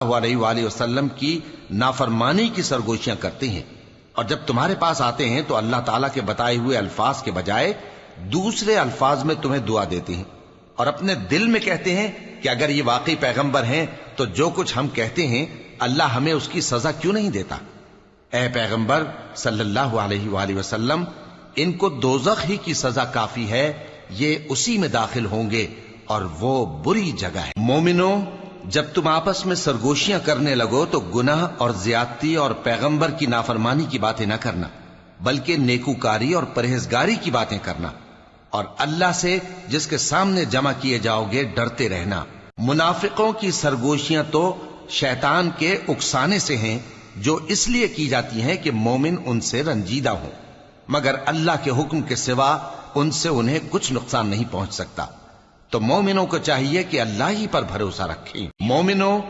अलैहि वसल्लम की नाफरमानी की सरगोशियां करते हैं, और जब तुम्हारे पास आते हैं तो अल्लाह ताला के बताए हुए अल्फाज के बजाय दूसरे अल्फाज में तुम्हें दुआ देते हैं, और अपने दिल में कहते हैं कि अगर ये वाकई पैगंबर हैं तो जो कुछ हम कहते हैं अल्लाह हमें उसकी सजा क्यों नहीं देता। ए पैगंबर सल्लल्लाहु अलैहि वसल्लम, इनको दोज़ख ही की सजा काफी है, ये उसी में दाखिल होंगे और वो बुरी जगह है। मोमिनो, जब तुम आपस में सरगोशियां करने लगो तो गुनाह और ज्यादती और पैगंबर की नाफरमानी की बातें न करना, बल्कि नेकूकारी और परहेजगारी की बातें करना, और अल्लाह से जिसके सामने जमा किए जाओगे डरते रहना। मुनाफिकों की सरगोशियां तो शैतान के उकसाने से हैं, जो इसलिए की जाती हैं कि मोमिन उनसे रंजीदा हो, मगर अल्लाह के हुक्म के सिवा उनसे उन्हें कुछ नुकसान नहीं पहुंच सकता। तो मोमिनों को चाहिए कि अल्लाह ही पर भरोसा रखें। मोमिनों,